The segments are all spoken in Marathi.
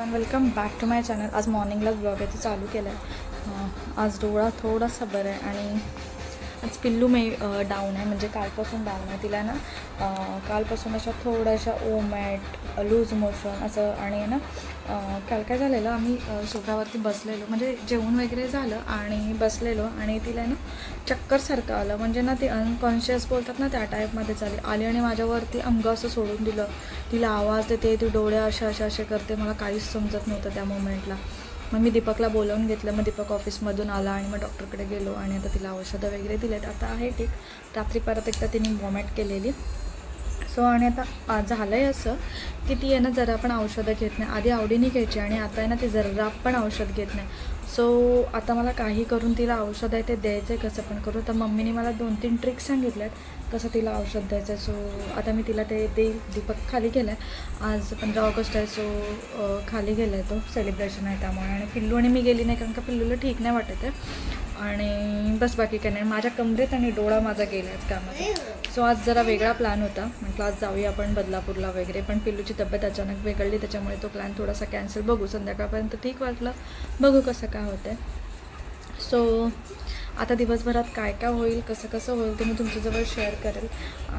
Welcome back to my channel. आज मॉर्निंगलाच ब्लॉग याचं चालू केलं आहे। आज डोळा थोडासा बरं आहे आणि आज पिल्लू डाऊन आहे, म्हणजे कालपासून डाऊन आहे। तिला ना कालपासून अशा थोड्याशा ओमॅट लूज मोशन असं आणि ना काल काय झालेलं, आम्ही सोफ्यावरती बसलेलो, म्हणजे जेवण वगैरे झालं आणि बसलेलो आणि तिला ना चक्करसारखं आलं, म्हणजे ना ती अनकॉन्शियस बोलतात ना त्या टाईपमध्ये आली आणि माझ्यावरती अंग असं सोडून दिलं। तिला आवाज देते, ती डोळे असे करते, मला काहीच समजत नव्हतं त्या मोमेंटला। मग मी दीपकला बोलावून घेतलं, मग दीपक ऑफिसमधून आला आणि मग डॉक्टरकडे गेलो आणि आता तिला औषधं वगैरे दिलेत, आता आहे ठीक। रात्री परत एकदा तिने वॉमिट केलेली सो आणि आता झालं आहे असं की ती आहे ना जरा पण औषधं घेत नाही, आधी आवडीने घ्यायची आणि आता आहे ना ती जरा पण औषध घेत नाही। सो आता मला काही करून तिला औषध आहे ते द्यायचं आहे, कसं पण करू। तर मम्मीने मला 2-3 ट्रिक्स सांगितल्यात कसं तिला औषध द्यायचं आहे। सो आता मी तिला ते देईल। दीपक खाली गेला आहे, आज 15 ऑगस्ट आहे, सो खाली गेला आहे, तो सेलिब्रेशन आहे त्यामुळे। आणि पिल्लू आणि मी गेली नाही, कारण का पिल्लूला ठीक नाही वाटत आहे आणि बस बाकी काही नाही। माझ्या कमरेत आणि डोळा माझा गेलाच कामात। सो आज जरा वेगळा प्लॅन होता, म्हटलं आज जाऊया आपण बदलापूरला वगैरे, पण पिल्लूची तब्येत अचानक बिघडली त्याच्यामुळे तो प्लॅन थोडासा कॅन्सल। बघू संध्याकाळपर्यंत ठीक वाटलं, बघू कसं काय होतं। सो आता दिवसभरात काय काय होईल, कसं होईल ते मी तुमच्याजवळ शेअर करेल।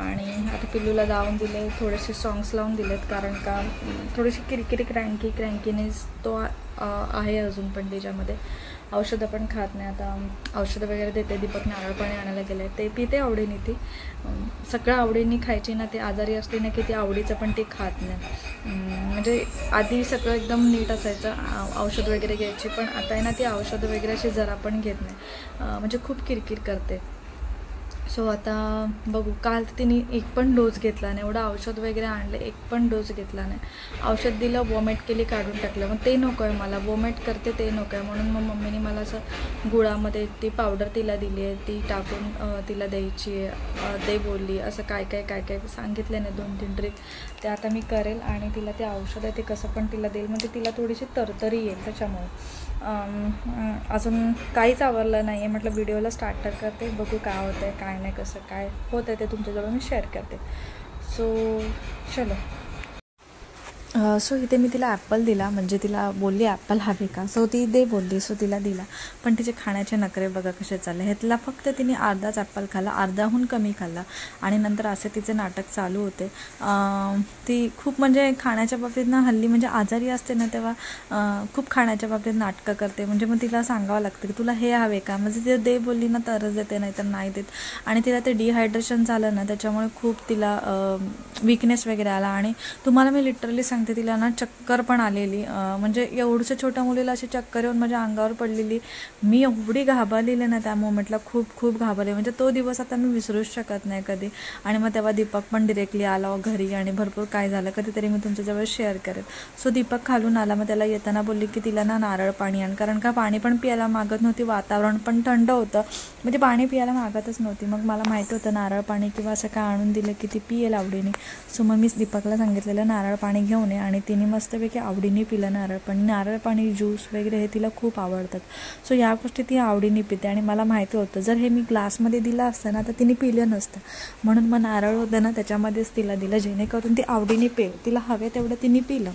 आणि आता पिल्लूला लावून दिले, थोडेसे सॉंग्स लावून दिलेत, कारण का थोडीशी किरकिरी क्रँकीनेस तो आहे अजून पण त्याच्यामध्ये। औषधं पण खात नाही, आता औषधं वगैरे देते। दीपक नारळ पाणी आणायला गेले, ते पिते आवडीने, ती सगळं आवडीने खायची ना, ती आजारी असली ना की ती आवडीचं पण ती खात नाही। म्हणजे आधी सगळं एकदम नीट असायचं, औषध वगैरे घ्यायची, पण आता आहे ना ती औषधं वगैरे अशी जरा पण घेत नाही, म्हणजे खूप किरकिर करते। सो आता बघू, काल तिने एक पण डोस घेतला नाही, एवढं औषध वगैरे आणले, एक पण डोस घेतला नाही। औषध दिलं, वॉमिट केली, काढून टाकलं, मग ते नको आहे मला, वॉमिट करते ते नको आहे, म्हणून मग मम्मीने मला असं गुळामध्ये ती पावडर तिला दिली आहे, ती टाकून तिला द्यायची आहे, ते बोलली, असं काय काय सांगितले नाही 2-3 ट्रिक, ते आता मी करेल आणि तिला ते औषध आहे ते कसं पण तिला देईल, म्हणजे तिला थोडीशी तरतरी येईल त्याच्यामुळे। अजून काहीच आवरलं नाही आहे, म्हटलं व्हिडिओला स्टार्ट करते, बघू काय होतं आहे काय नाही, कसं काय होतं आहे ते तुमच्याजवळ मी शेअर करते। सो चलो। सो इथे मी तिला ॲपल दिला, म्हणजे तिला बोलली ॲपल हवे का, सो ती दे बोलली, सो तिला दिला, पण तिचे खाण्याचे नखरे बघा कसे चालले। ह्यातला फक्त तिने अर्धाच ॲपल खाल्ला, अर्धाहून कमी खाल्ला आणि नंतर असे तिचे नाटक चालू होते। ती खूप म्हणजे खाण्याच्या बाबतीत ना हल्ली, म्हणजे आजारी असते ना तेव्हा खूप खाण्याच्या बाबतीत नाटकं करते, म्हणजे मग तिला सांगावं लागतं की तुला हे हवे का, म्हणजे ते दे बोलली ना तरच देते, नाही तर नाही देत। आणि तिला ते डिहायड्रेशन झालं ना, त्याच्यामुळे खूप तिला विकनेस वगैरे आला आणि तुम्हाला मी लिटरली सांगते तिला ना चक्कर पण आलेली, म्हणजे एवढ्या छोट्या मुलीला अशी चक्कर येऊन माझ्या अंगावर पडलेली, मी एवढी घाबरलेली ना त्या मोमेंटला, खूप घाबरले, म्हणजे तो दिवस आता मी विसरूच शकत नाही कधी। आणि मग तेव्हा दीपक पण डिरेक्टली आला घरी आणि भरपूर काय झालं कधीतरी मी तुमच्याजवळ शेअर करेल। सो दीपक खालून आला, मग त्याला येताना बोलली की तिला ना नारळ पाणी आण, कारण का पाणी पण प्यायला मागत नव्हती, वातावरण पण थंड होतं, म्हणजे पाणी प्यायला मागतच नव्हती। मग मला माहिती होतं नारळ पाणी किंवा असं काय आणून दिलं की ती पियेल आवडीने। सो मग मी दीपकला सांगितलेलं नारळ पाणी घेऊन ये आणि तिने मस्तपैकी आवडीने पिलं नारळ पाणी ज्यूस वगैरे हे तिला खूप आवडतात। सो या गोष्टी ती आवडीने पिते आणि मला माहिती होतं जर हे मी ग्लासमध्ये दिलं असतं ना तर तिने पिलं नसतं, म्हणून मग नारळ होतं ना त्याच्यामध्येच तिला दिलं, जेणेकरून ती आवडीने पेल, तिला हवे तेवढं तिने पिलं।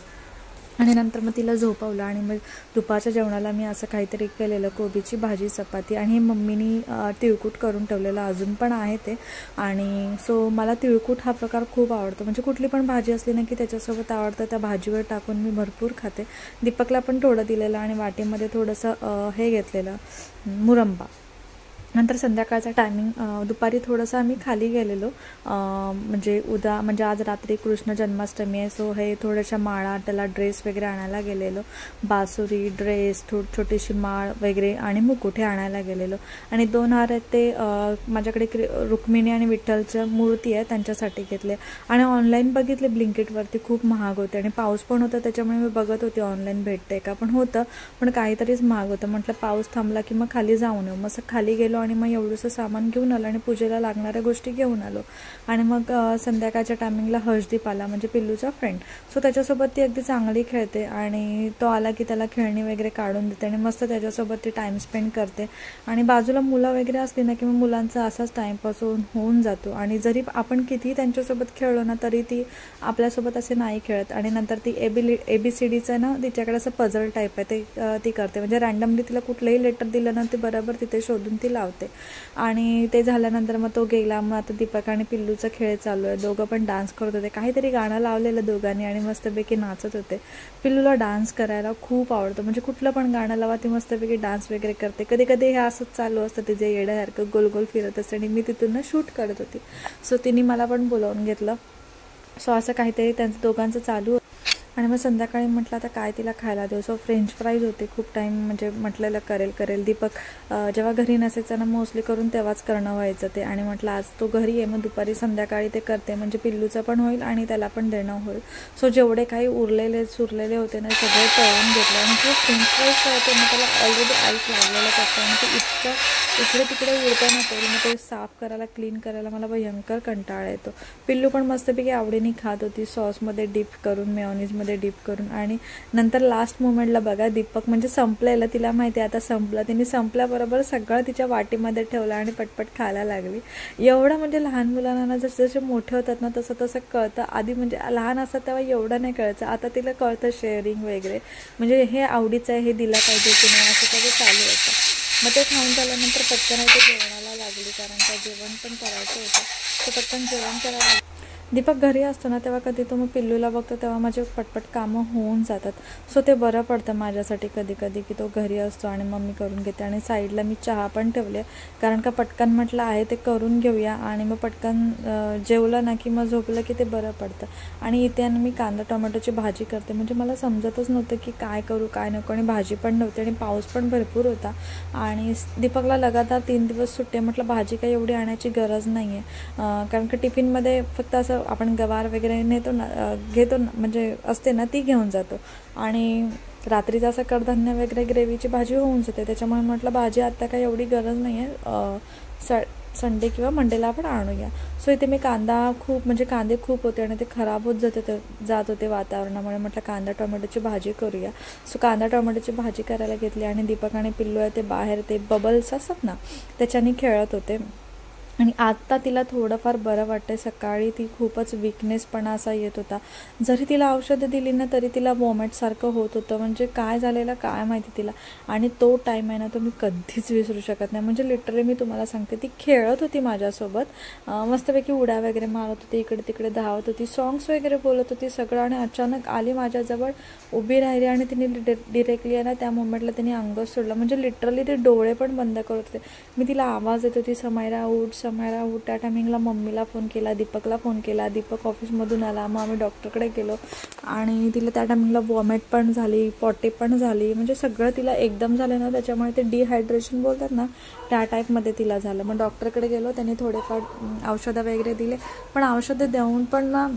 आणि नंतर मग तिला झोपवलं आणि मग दुपारच्या जेवणाला मी असं काहीतरी केलेलं, कोबीची भाजी चपाती आणि मम्मीनी तिळकूट करून ठेवलेलं अजून पण आहे ते। आणि सो मला तिळकूट हा प्रकार खूप आवडतो, म्हणजे कुठली पण भाजी असली ना की त्याच्यासोबत आवडतं, त्या भाजीवर टाकून मी भरपूर खाते। दीपकला पण थोडं दिलेलं आणि वाटीमध्ये थोडंसं हे घेतलेलं मुरंबा। नंतर संध्याकाळचा टायमिंग दुपारी थोडंसं आम्ही खाली गेलेलो, म्हणजे आज रात्री कृष्ण जन्माष्टमी आहे, सो हे थोड्याशा माळा, त्याला ड्रेस वगैरे आणायला गेलेलो, बासुरी, ड्रेस, छोटीशी माळ वगैरे आणि मुकुट हे आणायला गेलेलो। आणि 2 हार आहेत ते माझ्याकडे रुक्मिणी आणि विठ्ठलचं मूर्ती आहे त्यांच्यासाठी घेतले आणि ऑनलाईन बघितले, ब्लिंकिटवरती खूप महाग होते आणि पाऊस पण होता, त्याच्यामुळे मी बघत होते ऑनलाईन भेटते का, पण होतं पण काहीतरीच महाग होतं। म्हटलं पाऊस थांबला की मग खाली जाऊन येऊ, मग खाली गेलो आणि मग एवढंसं सामान घेऊन आलो आणि पूजेला लागणाऱ्या गोष्टी घेऊन आलो. आणि मग संध्याकाळच्या टायमिंगला हर्षदीप आला, म्हणजे पिल्लूचा फ्रेंड. सो त्याच्यासोबत ती अगदी चांगली खेळते आणि तो आला की त्याला खेळणी वगैरे काढून देते आणि मस्त त्याच्यासोबत ती टाईम स्पेंड करते. आणि बाजूला मुलं वगैरे असली ना की मग मुलांचा असाच टाईमपास होऊन जातो. आणि जरी आपण कितीही त्यांच्यासोबत खेळलो ना तरी ती आपल्यासोबत असे नाही खेळत. आणि नंतर ती ABCDचं ना तिच्याकडे असं पझल टाईप आहे, ते ती करते. म्हणजे रँडमली तिला कुठलंही लेटर दिलं ना ते बरोबर तिथे शोधून ती लावते. आणि ते झाल्यानंतर मग तो गेला. मग आता दीपक आणि पिल्लूचा खेळ चालू आहे. दोघं पण डान्स करत होते. काहीतरी गाणं लावलेलं दोघांनी आणि मस्तपैकी नाचत होते. पिल्लूला डान्स करायला खूप आवडतं, म्हणजे कुठलं पण गाणं लावा ती मस्तपैकी डान्स वगैरे करते. कधी कधी हे असंच चालू असतं तिचे येड्यासारखं गोल गोल फिरत असते आणि मी तिथून शूट करत होती. सो तिने मला पण बोलावून घेतलं. सो असं काहीतरी त्यांचं दोघांचं चालू. आणि मग संध्याकाळी म्हटलं आता काय तिला खायला देऊ. सो फ्रेंच फ्राईज होते. खूप टाईम म्हणजे म्हटलेलं करेल. दीपक जेव्हा घरी नसायचं ना मोस्टली करून तेव्हाच करणं व्हायचं ते. आणि म्हटलं आज तो घरी आहे, मग दुपारी संध्याकाळी ते करते, म्हणजे पिल्लूचं पण होईल आणि त्याला पण देणं होईल. सो जेवढे काही सुरलेले होते ना सगळे तळून घेतले. आणि जे फ्रेंच फ्राईज तळते मग त्याला ऑलरेडी आईस लागलेलंच असतं आणि ते इतकं इकडे तिकडे उडतं ना तरी मग ते साफ करायला क्लीन करायला मला भयंकर कंटाळा येतो. पिल्लू पण मस्तपैकी आवडीने खात होती, सॉसमध्ये डीप करून, मेयोनीजमध्ये डीप करून. आणि नंतर लास्ट मोमेंटला बघा दीपक म्हणजे संपलेलं, तिला माहिती आहे आता संपलं, तिने संपल्याबरोबर सगळं तिच्या वाटीमध्ये ठेवलं आणि पटपट खायला लागली. एवढं म्हणजे लहान मुलांना जसे जसे मोठे होतात ना तसं तसं कळतं. आधी म्हणजे लहान असतात तेव्हा एवढं नाही कळायचं, आता तिला कळतं शेअरिंग वगैरे, म्हणजे हे आवडीचं आहे, हे दिलं पाहिजे की नाही असं त्याचं चालू होतं. मग ते खाऊन झाल्यानंतर पटकन ते जेवणाला लागली, कारण का जेवण पण करायचं होतं. तर पटकन जेवण करायला दीपक घरी असतो ना तेव्हा कधी तो मग पिल्लूला बघतो तेव्हा माझे पटपट कामं होऊन जातात. सो ते बरं पडतं माझ्यासाठी कधी कधी की तो घरी असतो आणि मम्मी करून घेते. आणि साईडला मी चहा पण ठेवले, कारण का पटकन म्हटलं आहे ते करून घेऊया आणि मग पटकन जेवलं ना की मग झोपलं की ते बरं पडतं. आणि इथे मी कांदा टोमॅटोची भाजी करते, म्हणजे मला समजतच नव्हतं की काय करू काय नको. आणि भाजी पण नव्हती आणि पाऊस पण भरपूर होता. आणि दीपकला लगातार 3 दिवस सुट्टे, म्हटलं भाजी काही एवढी आणायची गरज नाही आहे, कारण का टिफिनमध्ये फक्त असं आपण गवार वगैरे घेतो ना म्हणजे असते ना ती घेऊन जातो. आणि रात्रीचं असं कडधान्य वगैरे ग्रेव्हीची भाजी होऊन जाते, त्याच्यामुळे म्हटलं भाजी आत्ता काही एवढी गरज नाही आहे, संडे किंवा मंडेला आपण आणूया. सो इथे मी कांदे खूप होते आणि ते खराब होत जात होते वातावरणामुळे. म्हटलं कांदा टोमॅटोची भाजी करूया. सो कांदा टोमॅटोची भाजी करायला घेतली आणि दीपक आणि पिल्लू आहे ते बाहेर ते बबल्स असतात ना त्याच्याने खेळत होते. आणि आत्ता तिला थोडंफार बरं वाटतं. सकाळी ती खूपच विकनेसपणा असा येत होता, जरी तिला औषधं दिली ना तरी तिला वॉमिटसारखं होत होतं, म्हणजे काय झालेलं काय माहिती तिला. आणि तो टाईम आहे ना तो मी कधीच विसरू शकत नाही. म्हणजे लिटरली मी तुम्हाला सांगते ती खेळत होती माझ्यासोबत, मस्तपैकी उड्या वगैरे मारत होती, इकडे तिकडे धावत होती, सॉंग्स वगैरे बोलत होती सगळं. आणि अचानक आली माझ्याजवळ, उभी राहिली आणि तिने डिरेक्टली आहे ना त्या मोमेंटला तिने अंग सोडलं, म्हणजे लिटरली ते डोळे पण बंद करत होते. मी तिला आवाज देत होती, समायरा उठ समायरा उठ. त्या टायमिंगला मम्मीला फोन केला, दीपकला फोन केला. दीपक ऑफिसमधून आला, मग आम्ही डॉक्टरकडे गेलो आणि तिला त्या टायमिंगला वॉमिट पण झाली, पॉटी पण झाली, म्हणजे सगळं तिला एकदम झालं ना, त्याच्यामुळे ते डिहायड्रेशन बोलतात ना त्या टाईपमध्ये तिला झालं. मग डॉक्टरकडे गेलो, त्यांनी थोडेफार औषधं वगैरे दिले, पण औषधं देऊन पण ना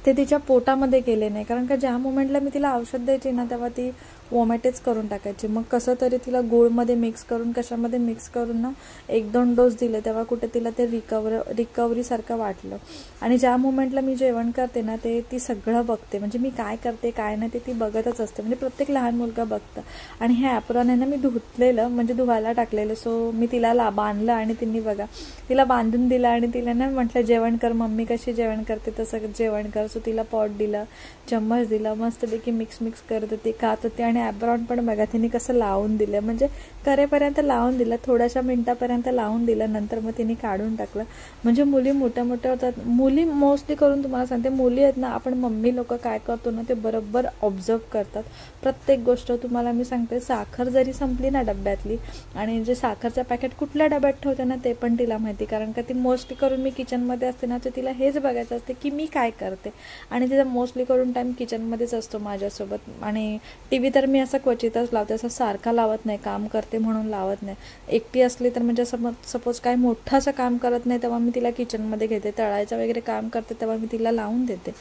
ते तिच्या पोटामध्ये गेले नाही, कारण का ज्या मोमेंटला मी तिला औषध द्यायची ना तेव्हा ती वॉमिटच करून टाकायची. मग कसं तरी तिला गुळमध्ये मिक्स करून कशामध्ये मिक्स करून ना 1-2 डोस दिले, तेव्हा कुठे तिला ते रिकव्हरीसारखं वाटलं. आणि ज्या मोमेंटला मी जेवण करते ना ती सगळं बघते, म्हणजे मी काय करते काय नाही ते ती बघतच असते, म्हणजे प्रत्येक लहान मुलगा बघतं. आणि हे ॲप्रॉन आहे ना मी धुतलेलं, म्हणजे धुवायला टाकलेलं. सो मी तिला बांधलं आणि तिने बघा तिला बांधून दिलं आणि तिला ना म्हटलं जेवण कर, मम्मी कशी जेवण करते तसं जेवण कर. सो तिला पॉट दिला, चम्मच दिला, मस्तपैकी मिक्स करत होती, खात होती. आणि ॲप्रॉन पण बघा तिने कसं लावून दिलं, म्हणजे करेपर्यंत लावून दिलं, थोड्याशा मिनटापर्यंत लावून दिलं, नंतर मग तिने काढून टाकलं. म्हणजे मुली मोठ्या होतात, मुली मोस्टली करून तुम्हाला सांगते मुली आहेत ना, आपण मम्मी लोक काय करतो ना ते बरोबर ऑब्झर्व करतात प्रत्येक गोष्ट. तुम्हाला मी सांगते साखर जरी संपली ना डब्यातली, आणि जे साखरचं पॅकेट कुठल्या डब्यात ठेवते ना ते पण तिला माहिती, कारण का ती मोस्टली करून मी किचनमध्ये असते ना तर तिला हेच बघायचं असते की मी काय करते. आणि तिचा मोस्टली करून टाईम किचनमध्येच असतो माझ्यासोबत. आणि TV तर मी असं क्वचितच लावते, असं सारखा लावत नाही, काम करते म्हणून लावत नाही. एकटी असली तर म्हणजे सपोज काय मोठं असं काम करत नाही तेव्हा मी तिला किचनमध्ये घेते, तळायचं वगैरे काम करते तेव्हा मी तिला लावून देते.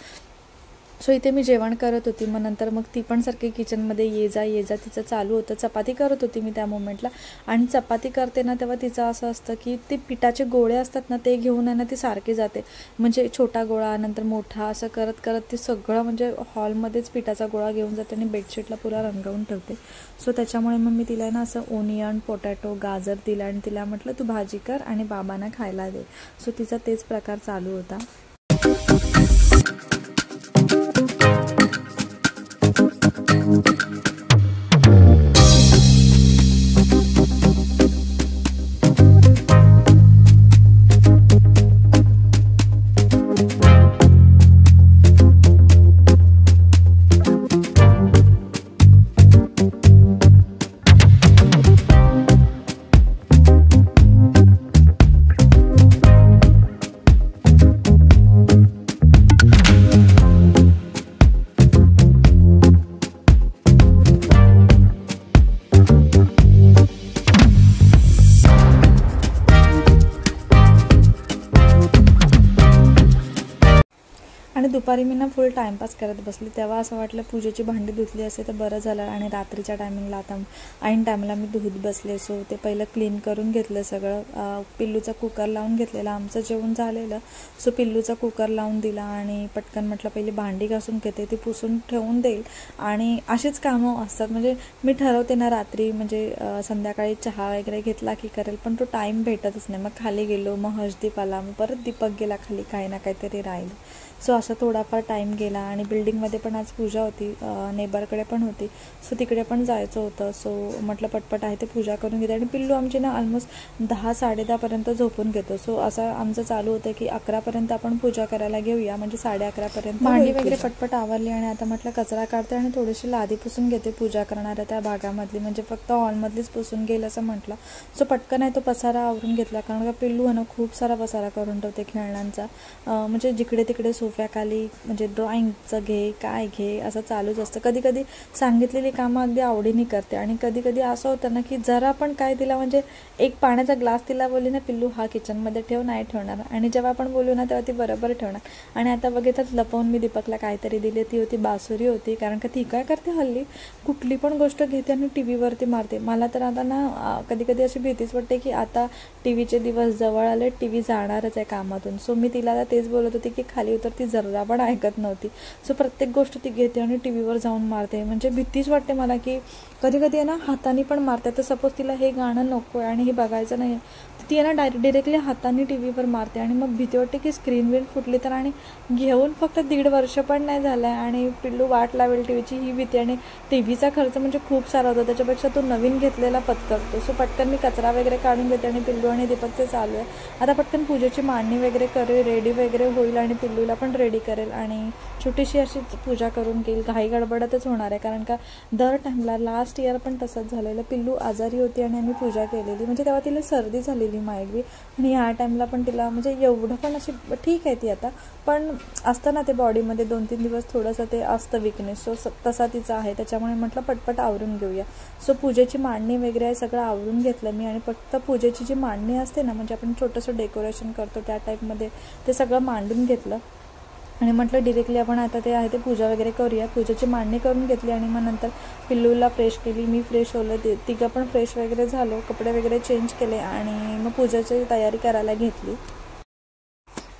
सो इथे मी जेवण करत होती. मग नंतर मग ती पण सारखी किचनमध्ये ये जा तिचं चालू होतं. चपाती करत होती मी त्या मोमेंटला, आणि चपाती करते ना तेव्हा तिचं असं असतं की ते पिठाचे गोळे असतात ना ते घेऊन आहे ना ती सारखी जाते. म्हणजे छोटा गोळा नंतर मोठा असं करत करत ती सगळं म्हणजे हॉलमध्येच पिठाचा गोळा घेऊन जाते आणि बेडशीटला पुरा रंगवून ठेवते. सो त्याच्यामुळे मग मी तिला ना असं ओनियन, पोटॅटो, गाजर दिला आणि तिला म्हटलं तू भाजी कर आणि बाबांना खायला दे. सो तिचा तेच प्रकार चालू होता. आणि दुपारी मी ना फुल टाईमपास करत बसली. तेव्हा असं वाटलं पूजेची भांडी धुतली असते तर बरं झालं. आणि रात्रीच्या टायमिंगला आता ऐन टायमिंगला मी धुत बसले. सो ते पहिलं क्लीन करून घेतलं सगळं. पिल्लूचा कुकर लावून घेतलेला, आमचं जेवण झालेलं. सो पिल्लूचा कुकर लावून दिला आणि पटकन म्हटलं पहिली भांडी घासून घेते, ती पुसून ठेवून देईल. आणि अशीच कामं असतात. म्हणजे मी ठरवते ना रात्री म्हणजे संध्याकाळी चहा वगैरे घेतला की करेल, पण तो टाईम भेटतच नाही. मग खाली गेलो, मग हर्षदीप आला, मग परत दीपक गेला खाली, काही ना काहीतरी राहिलं. सो असं थोडाफार टाईम गेला. आणि बिल्डिंगमध्ये पण आज पूजा होती, नेबरकडे पण होती. सो तिकडे पण जायचं होतं. सो म्हटलं पटपट आहे ते पूजा करून घेते. आणि पिल्लू आमची ना ऑलमोस्ट 10-10:30पर्यंत झोपून घेतो. सो असं आमचं चालू होतं की 11पर्यंत आपण पूजा करायला घेऊया, म्हणजे 11:30पर्यंत भांडी वगैरे पटपट आवरली. आणि आता म्हटलं कचरा काढते आणि थोडीशी लादी पुसून घेते पूजा करणाऱ्या त्या भागामधली, म्हणजे फक्त हॉलमधलीच पुसून घेईल असं म्हटलं. सो पटकन आहे तो पसारा आवरून घेतला, कारण का पिल्लू आहे ना खूप सारा पसारा करून ठेवते खेळण्यांचा. म्हणजे जिकडे तिकडे सोफ्याखाली म्हणजे ड्रॉइंगचं घे, काय घे, असं चालूच असतं. कधी कधी सांगितलेली कामं अगदी आवडीने करते. आणि कधी कधी असं होतं ना की जरा पण काय तिला म्हणजे एक पाण्याचा ग्लास तिला बोलली ना पिल्लू हा किचनमध्ये ठेव, नाही ठेवणार. आणि जेव्हा आपण बोलू ना तेव्हा ती बरोबर ठेवणार. आणि आता बघितलं लपवून मी दीपकला काहीतरी दिली, ती होती बासुरी होती. कारण का ती काय करते हल्ली कुठली पण गोष्ट घेते आणि टी व्हीवरती मारते. मला तर आता ना कधी कधी अशी भीतीच वाटते की आता टी व्हीचे दिवस जवळ आले, टी व्ही जाणारच आहे कामातून. सो मी तिला आता तेच बोलत होते की खाली उतर, ती जरा पण ऐकत नव्हती. सो प्रत्येक गोष्ट ती घेते आणि टी व्हीवर जाऊन मारते. म्हणजे भीतीच वाटते मला की कधी कधी आहे ना हाताने पण मारते. तर सपोज तिला हे गाणं नको आहे आणि हे बघायचं नाही, ती आहे ना डिरेक्टली हाताने टी व्हीवर मारते. आणि मग भीती वाटते की स्क्रीन बिल फुटली तर. आणि घेऊन फक्त 1.5 वर्ष पण नाही झालं आहे आणि पिल्लू वाट लावेल टी व्हीची, ही भीती. आणि टी व्हीचा खर्च म्हणजे खूप सारा होतो, त्याच्यापेक्षा तो नवीन घेतलेला पत्करतो. सो पटकन मी कचरा वगैरे काढून घेते आणि पिल्लू आणि दीपकचे चालू आहे. आता पटकन पूजेची मांडणी वगैरे करेल, रेडी वगैरे होईल आणि पिल्लूला पण रेडी करेल आणि छोटीशी अशी पूजा करून घेईल. घाई गडबडतच होणार आहे, कारण का दर टाईमला लास्ट इयर पण तसंच झालेलं. पिल्लू आजारी होती आणि आम्ही पूजा केलेली, म्हणजे तेव्हा तिला सर्दी झालेली माईट बी. आणि ह्या टाईमला पण तिला म्हणजे एवढं पण अशी ठीक आहे ती आता, पण असतं ना ते बॉडीमध्ये 2-3 दिवस थोडंसं ते असतं विकनेस. सो तसा तिचा आहे, त्याच्यामुळे म्हटलं पटपट आवरून घेऊया. सो पूजेची मांडणी वगैरे आहे सगळं आवरून घेतलं मी. आणि फक्त पूजेची जी मांडणी असते ना, म्हणजे आपण छोटंसं डेकोरेशन करतो त्या टाईपमध्ये ते सगळं मांडून घेतलं. आणि म्हटलं डिरेक्टली आपण आता ते आहे ते पूजा वगैरे करूया. पूजेची मांडणी करून घेतली आणि मग नंतर पिल्लूला फ्रेश केली, मी फ्रेश होलं, तिघं पण फ्रेश वगैरे झालो, कपडे वगैरे चेंज केले आणि मग पूजेची तयारी करायला घेतली.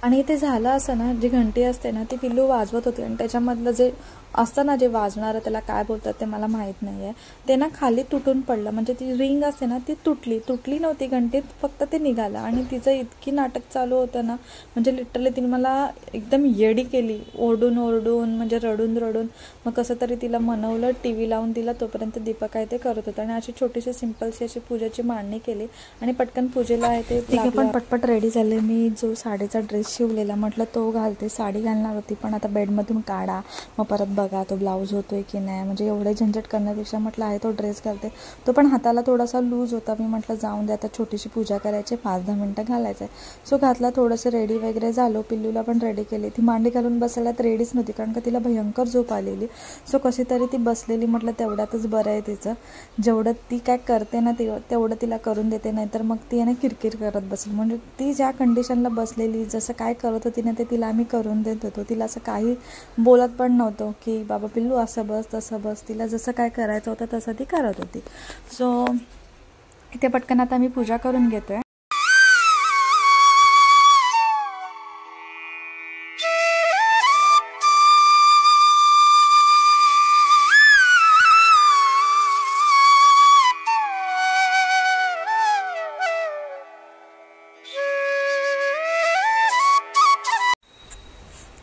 आणि ते झालं असं ना, जी घंटी असते ना ती पिल्लू वाजवत होती आणि त्याच्यामधलं जे असतं ना जे वाजणारं, त्याला काय बोलतात ते मला माहीत नाही आहे, ते ना खाली तुटून पडलं. म्हणजे ती रिंग असते ना ती तुटली नव्हती घंटीत, फक्त ते निघालं. आणि तिचं इतकी नाटक चालू होतं ना, म्हणजे लिटरली तिने मला एकदम येडी केली, ओरडून म्हणजे रडून. मग कसं तरी तिला मनवलं, टी व्ही लावून दिला. तोपर्यंत दीपक आहे ते करत होतं आणि अशी छोटीशी सिम्पलशी अशी पूजेची मांडणी केली आणि पटकन पूजेला आहे ते तिघं पण पटपट रेडी झाले. मी जो साडीचा ड्रेस शिवलेला म्हटलं तो घालते, साडी घालणार होती पण आता बेडमधून काढा, मग परत बघा तो ब्लाऊज होतोय की नाही, म्हणजे एवढे झंझट करण्यापेक्षा म्हटलं आहे तो ड्रेस घालते. तो पण हाताला थोडासा लूज होता. मी म्हटलं जाऊन दे, आता छोटीशी पूजा करायची, 5-10 मिनटं घालायचं आहे. सो घातला. थोडंसं रेडी वगैरे झालो. पिल्लूला पण रेडी केली. ती मांडी घालून बसायला रेडीच नव्हती, कारण का तिला भयंकर झोप आलेली. सो कशी तरी ती बसलेली. म्हटलं तेवढ्यातच बरं आहे तिचं, जेवढं ती काय करते ना तेवढं तिला करून देते, नाहीतर मग ती आहे ना किरकिर करत बसेल. म्हणजे ती ज्या कंडिशनला बसलेली, जसं काय करत होती ना ते तिला आम्ही करून देत होतो. तिला असं काही बोलत पण नव्हतो की बाबा पिल्लू असं बस तसं बस. तिला जसं काय करायचं होतं तसं ती करत होती. सो इथे पटकन आता मी पूजा करून घेतोय.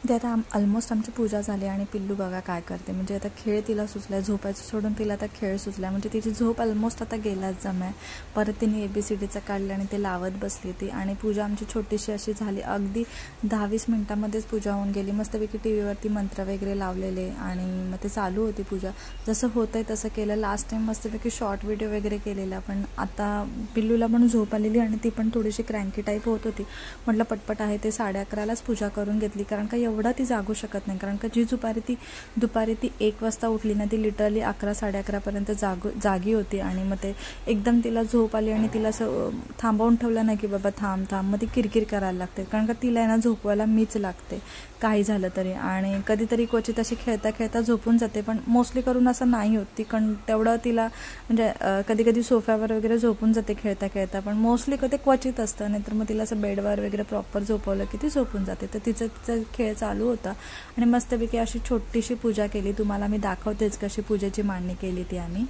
ते आता ऑलमोस्ट आमची पूजा झाली आणि पिल्लू बघा काय करते. म्हणजे आता खेळ तिला सुचला, झोपायचं सोडून तिला आता खेळ सुचला. म्हणजे तिची झोप ऑलमोस्ट आता गेलाच जमाय. परत तिने ABCDचं काढलं आणि ते लावत बसली ती. आणि पूजा आमची छोटीशी अशी झाली. अगदी 10-20 मिनटामध्येच पूजा होऊन गेली. मस्तपैकी TV वरती मंत्र वगैरे लावलेले आणि मग ते चालू होती पूजा. जसं होतंय तसं केलं. लास्ट टाइम मस्तपैकी शॉर्ट व्हिडिओ वगैरे केलेला. पण आता पिल्लूला पण झोप आलेली आणि ती पण थोडीशी क्रँकी टाईप होत होती. म्हटलं पटपट आहे ते 11:30लाच पूजा करून घेतली, कारण का एवढा ती जागू शकत नाही. कारण का जी दुपारी ती 1 वाजता उठली ना, ती लिटरली 11-11:30पर्यंत जागी होती. आणि मग ते एकदम तिला झोप आली आणि तिला असं थांबवून ठेवलं नाही की बाबा थांब. मग ती किरकिर करायला लागते, कारण का तिला आहे ना झोपवायला मीच लागते काही झालं तरी. आणि कधीतरी क्वचित अशी खेळता खेळता झोपून जाते, पण मोस्टली करून असं नाही होत. ती तेवढं तिला म्हणजे कधी सोफ्यावर वगैरे झोपून जाते खेळता खेळता, पण मोस्टली कधी क्वचित असतं. नाहीतर मग तिला असं बेडवर वगैरे प्रॉपर झोपवलं की ती झोपून जाते. तर तिचं खेळ चालू होता आणि मस्तपैकी अशी छोटीशी पूजा केली. तुम्हाला मी दाखवतेच कशी पूजेची मांडणी केली ती आम्ही.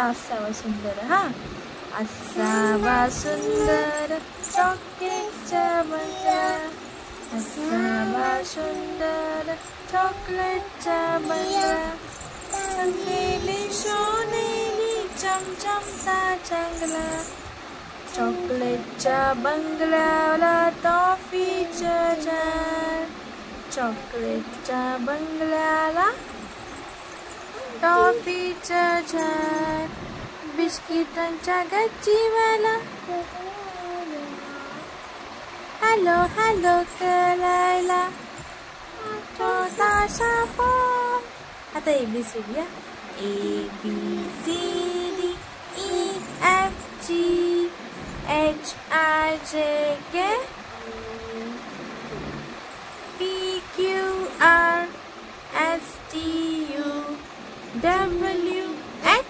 असावा सुंदर, हा असावा सुंदर चॉकलेटचा बंगला, असावा सुंदर चॉकलेटचा बंगला, रंगलेली सोनेली चमचमता चांगला, चॉकलेटच्या बंगल्याला टॉफीचं झाड, चॉकलेटच्या बंगल्याला टॉफीचं झाड, बिस्किटांच्या गच्चीवाला हॅलो हॅलो करायला छोटासा फोन. आता ABCD ABCD EFG HIJK PQR STU WX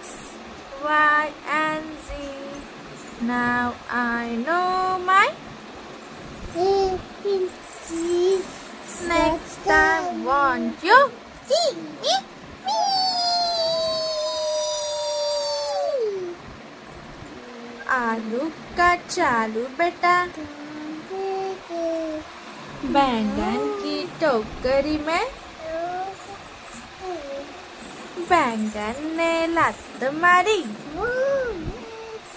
Y and Z. Now I know my ABCs. Next time won't you see me? आलू का चालू बेटा, बैंगन की टोकरी में बैंगन ने लात मारी,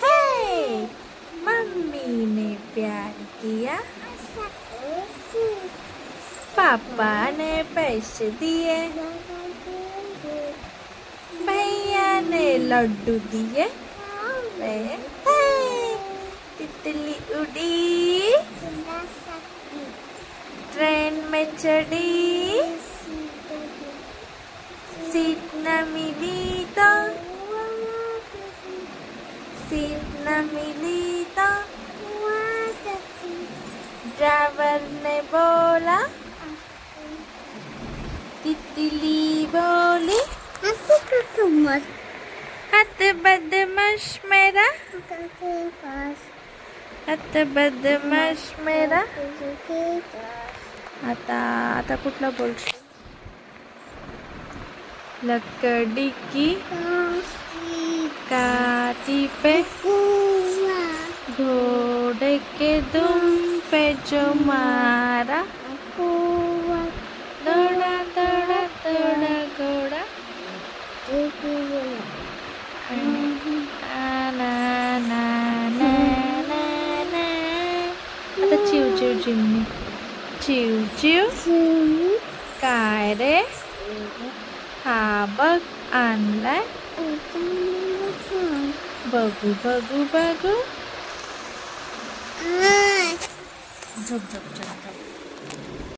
हे मम्मी ने प्यार किया, पापा ने पैसे दिए, भैया ने लड्डू दिए, तितली उड़ी ट्रेन में चढ़ी, सीट न मिली तो सीट मिली तो ड्राइवर ने बोला, तितली बोली हाथ बदमाश मेरा, हाथ बदमाश मेरा. आता कुठला बोलशील? लकड़ी की काठी पे घोड़े के दुम पे जो मारा, दौड़ा दौड़ा दौड़ा घोड़ा. ना ना ना ना ना. आता चिव चिव चिमणी. चिव चिव काय रे, हा बघ आणलाय, बघू बघू बघू. झोप झोप झोप.